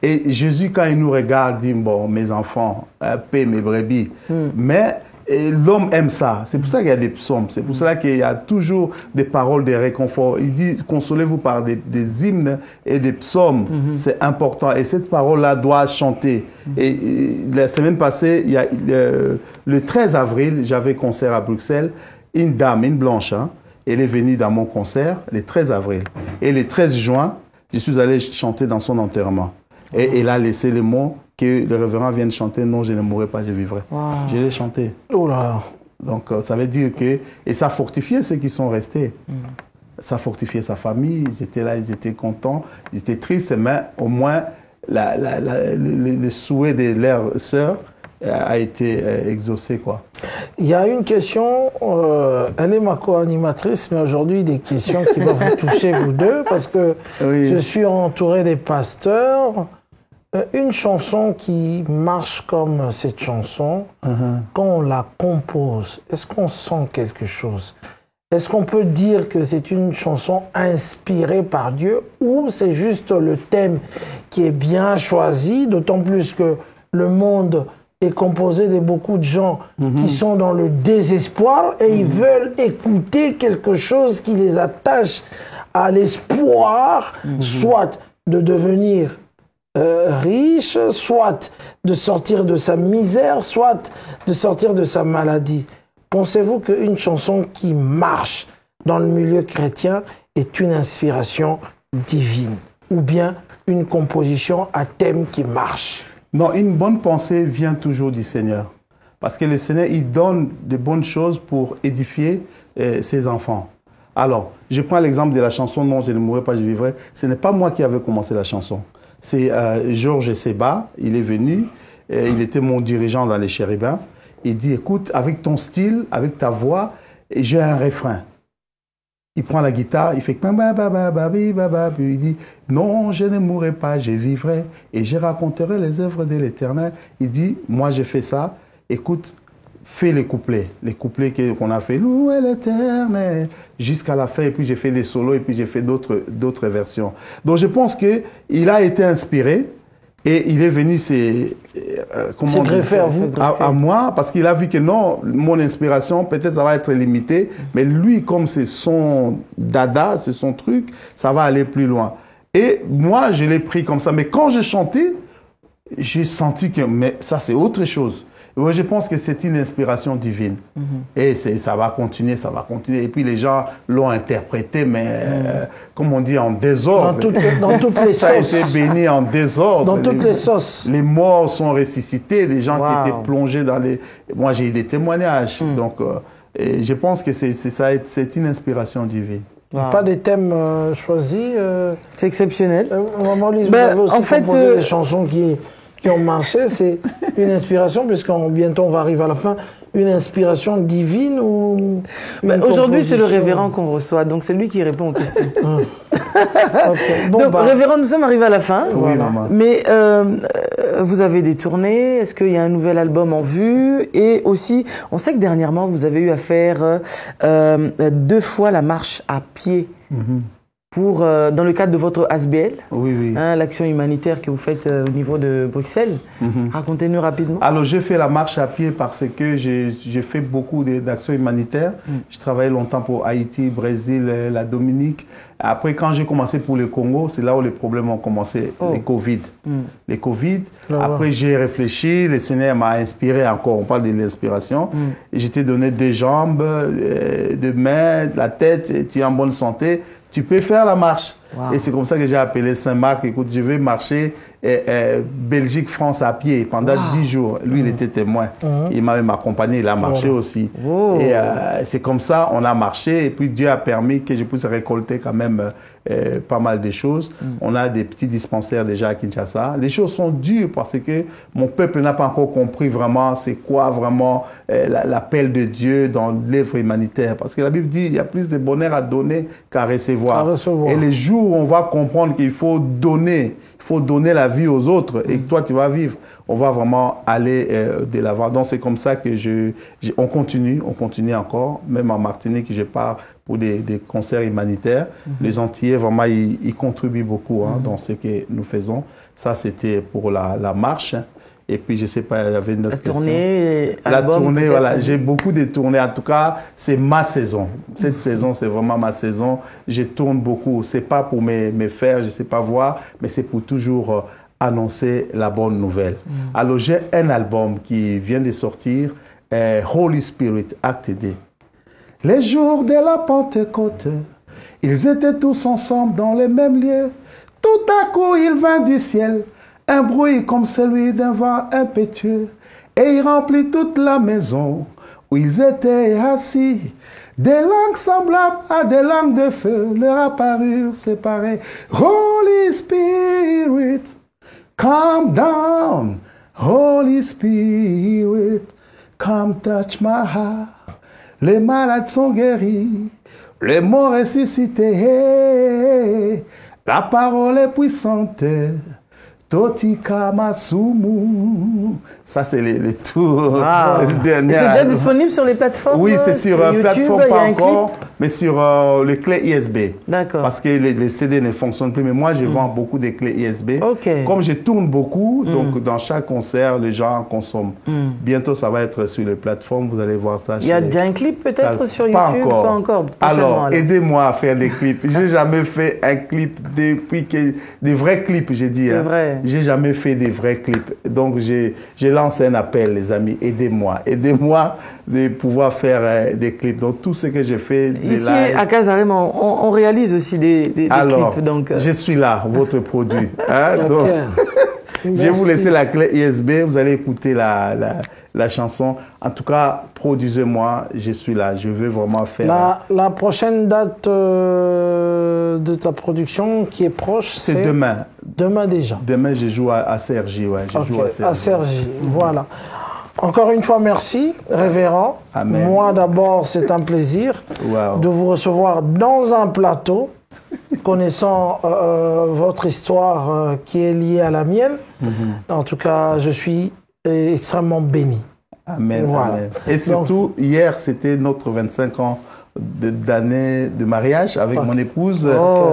Et Jésus, quand il nous regarde, dit, bon, mes enfants, paix mes brebis. Mais l'homme aime ça. C'est pour ça qu'il y a des psaumes. C'est pour ça qu'il y a toujours des paroles de réconfort. Il dit, consolez-vous par des hymnes et des psaumes. C'est important. Et cette parole-là doit chanter. Et la semaine passée, il y a, le 13 avril, j'avais concert à Bruxelles. Une dame, une blanche, elle est venue dans mon concert le 13 avril. Et le 13 juin, je suis allé chanter dans son enterrement. Et elle a laissé le mot que le révérend vienne chanter « Non, je ne mourrai pas, je vivrai ». Je l'ai chanté. Oh là. Donc, ça veut dire que... Et ça fortifiait ceux qui sont restés. Ça fortifiait sa famille. Ils étaient là, ils étaient contents. Ils étaient tristes, mais au moins, le souhait de leur sœur a été exaucé, quoi. Il y a une question, elle est ma co-animatrice, mais aujourd'hui, des questions qui vont vous toucher, vous deux, parce que je suis entouré des pasteurs. Une chanson qui marche comme cette chanson, quand on la compose, est-ce qu'on sent quelque chose? Est-ce qu'on peut dire que c'est une chanson inspirée par Dieu, ou c'est juste le thème qui est bien choisi, d'autant plus que le monde est composé de beaucoup de gens qui sont dans le désespoir et ils veulent écouter quelque chose qui les attache à l'espoir, soit de devenir riche, soit de sortir de sa misère, soit de sortir de sa maladie. Pensez-vous qu'une chanson qui marche dans le milieu chrétien est une inspiration divine ou bien une composition à thème qui marche? Non, une bonne pensée vient toujours du Seigneur. Parce que le Seigneur, il donne de bonnes choses pour édifier ses enfants. Alors, je prends l'exemple de la chanson « Non, je ne mourrai pas, je vivrai ». Ce n'est pas moi qui avais commencé la chanson. C'est Georges Seba, il est venu, il était mon dirigeant dans les Chérubins. Il dit, écoute, avec ton style, avec ta voix, j'ai un refrain. Il prend la guitare, il fait il dit non, je ne mourrai pas, je vivrai et je raconterai les œuvres de l'Éternel. Il dit, moi j'ai fait ça, écoute, fais les couplets qu'on a fait, louer l'Éternel jusqu'à la fin, et puis j'ai fait des solos et puis j'ai fait d'autres versions. Donc je pense que il a été inspiré. Et il est venu greffer à vous, à moi, parce qu'il a vu que non, mon inspiration, peut-être ça va être limité, mais lui, comme c'est son dada, c'est son truc, ça va aller plus loin. Et moi, je l'ai pris comme ça. Mais quand j'ai chanté, j'ai senti que mais ça, c'est autre chose. Moi, je pense que c'est une inspiration divine. Et ça va continuer, ça va continuer. Et puis, les gens l'ont interprété, mais comme on dit, en désordre. Dans toutes les sauces. Ça a été béni en désordre. Dans toutes les sauces. Les morts sont ressuscités, les gens qui étaient plongés dans les... Moi, j'ai eu des témoignages. Donc, et je pense que c'est une inspiration divine. Pas des thèmes choisis. C'est exceptionnel. Maman Lise, vous avez aussi composé des chansons qui ont marché, c'est une inspiration, puisque bientôt on va arriver à la fin, une inspiration divine ou... Aujourd'hui, c'est le révérend qu'on reçoit, donc c'est lui qui répond aux questions. Okay. Bon, donc, révérend, nous sommes arrivés à la fin, oui, maman. Mais vous avez des tournées, est-ce qu'il y a un nouvel album en vue? Et aussi, on sait que dernièrement, vous avez eu à faire 2 fois la marche à pied. Dans le cadre de votre ASBL, l'action humanitaire que vous faites au niveau de Bruxelles. Racontez-nous rapidement. Alors, j'ai fait la marche à pied parce que j'ai fait beaucoup d'actions humanitaires. Je travaillais longtemps pour Haïti, Brésil, la Dominique. Après, quand j'ai commencé pour le Congo, c'est là où les problèmes ont commencé, les Covid. Les Covid. Après, j'ai réfléchi, le Seigneur m'a inspiré encore. On parle de l'inspiration. Je t'ai donné 2 jambes, 2 mains, la tête, tu es en bonne santé. Tu peux faire la marche. Et c'est comme ça que j'ai appelé Saint-Marc. Écoute, je vais marcher Belgique-France à pied pendant 10 jours. Lui, il était témoin. Il m'a même accompagné, il a marché aussi. Et c'est comme ça, on a marché. Et puis Dieu a permis que je puisse récolter quand même pas mal de choses. On a des petits dispensaires déjà à Kinshasa. Les choses sont dures parce que mon peuple n'a pas encore compris vraiment c'est quoi vraiment l'appel de Dieu dans l'œuvre humanitaire. Parce que la Bible dit il y a plus de bonheur à donner qu'à recevoir. Et les jours où on va comprendre qu'il faut donner la vie aux autres et que toi tu vas vivre, on va vraiment aller de l'avant. Donc c'est comme ça que on continue encore. Même en Martinique, je pars pour des concerts humanitaires. Les Antillais, vraiment, ils contribuent beaucoup dans ce que nous faisons. Ça, c'était pour la marche. Et puis, je ne sais pas, il y avait une autre question. La tournée, voilà. J'ai beaucoup de tournées. En tout cas, c'est ma saison. Cette saison, c'est vraiment ma saison. Je tourne beaucoup. Ce n'est pas pour me faire, je ne sais pas voir, mais c'est pour toujours annoncer la bonne nouvelle. Alors, j'ai un album qui vient de sortir, Holy Spirit, Acte D. Les jours de la Pentecôte, ils étaient tous ensemble dans les mêmes lieux. Tout à coup, il vint du ciel un bruit comme celui d'un vent impétueux, et il remplit toute la maison où ils étaient assis. Des langues semblables à des langues de feu leur apparurent séparées. Holy Spirit, come down. Holy Spirit, come touch my heart. Les malades sont guéris, les morts ressuscités. La parole est puissante. Totika Masumu. Ça, c'est les tours derniers. C'est déjà disponible sur les plateformes? Oui, c'est sur YouTube, plateforme, pas encore, mais sur les clés ISB. D'accord. Parce que les CD ne fonctionnent plus. Mais moi, je vends beaucoup de clés ISB. Comme je tourne beaucoup, donc dans chaque concert, les gens consomment. Bientôt, ça va être sur les plateformes. Vous allez voir ça. Il y a déjà un clip peut-être sur YouTube? Pas encore. Alors, aidez-moi à faire des clips. J'ai jamais fait un clip depuis des vrais clips, j'ai dit. C'est vrai. j'ai jamais fait des vrais clips. Donc, j'ai lancé un appel, les amis, aidez-moi. Aidez-moi de pouvoir faire des clips. Donc, tout ce que j'ai fait... Ici, à Kasarem, on réalise aussi des clips. Donc, je suis là, votre produit. Hein, donc, je vais vous laisser la clé ISB, vous allez écouter la chanson. En tout cas, produisez-moi, je suis là, je veux vraiment faire... La prochaine date de ta production qui est proche, c'est... demain. Demain déjà. Demain, je joue à Cergy, ouais. Je joue à Cergy, voilà. Encore une fois, merci, révérend. Amen. Moi, d'abord, c'est un plaisir de vous recevoir dans un plateau, connaissant votre histoire qui est liée à la mienne. En tout cas, je suis extrêmement béni. Amen, voilà. Amen. Et surtout, hier, c'était notre 25 ans d'année de mariage avec mon épouse,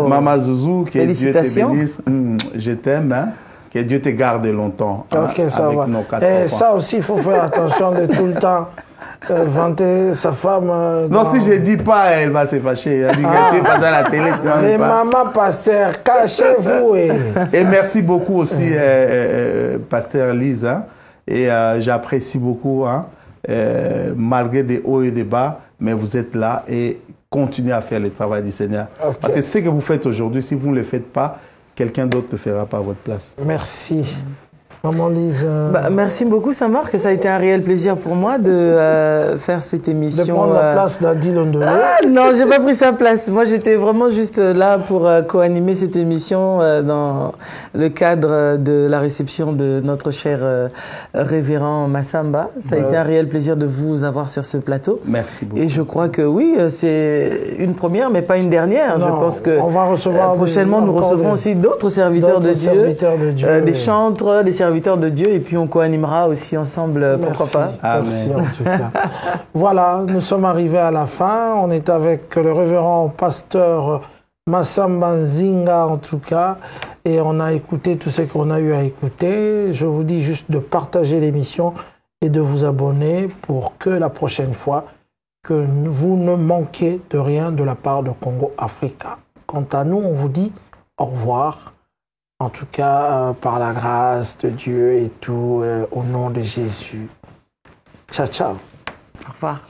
Mama Zouzou, que Dieu te bénisse. Je t'aime, hein? Que Dieu te garde longtemps. Ok, ça avec va. Nos 4 Et enfants. ça aussi, il faut faire attention de tout le temps vanter sa femme. Non, si je ne dis pas, elle va se fâcher. Elle dit que tu passes à la télé. Mais maman, pasteur, cachez-vous. Et merci beaucoup aussi, pasteur Lise. Hein? Et j'apprécie beaucoup, hein? Malgré des hauts et des bas, mais vous êtes là et continuez à faire le travail du Seigneur. Okay. Parce que ce que vous faites aujourd'hui, si vous ne le faites pas, quelqu'un d'autre ne le fera pas à votre place. Merci. Maman Lise. Merci beaucoup, Saint-Marc. Ça a été un réel plaisir pour moi de faire cette émission. De prendre la place d'Adil Ondolé. Non, j'ai pas pris sa place. Moi, j'étais vraiment juste là pour co-animer cette émission dans le cadre de la réception de notre cher révérend Massamba. Ça a été un réel plaisir de vous avoir sur ce plateau. Merci beaucoup. Et je crois que oui, c'est une première, mais pas une dernière. Non, je pense que on va recevoir prochainement, nous recevrons aussi d'autres serviteurs de Dieu, des chantres, des serviteurs de Dieu, et puis on co-animera aussi ensemble, pourquoi pas. Merci en tout cas. Voilà, nous sommes arrivés à la fin. On est avec le révérend pasteur Massamba Nzinga en tout cas, et on a écouté tout ce qu'on a eu à écouter. Je vous dis juste de partager l'émission et de vous abonner pour que la prochaine fois, que vous ne manquez de rien de la part de Congo Africa. Quant à nous, on vous dit au revoir. En tout cas, par la grâce de Dieu et tout, au nom de Jésus. Ciao, ciao. Au revoir.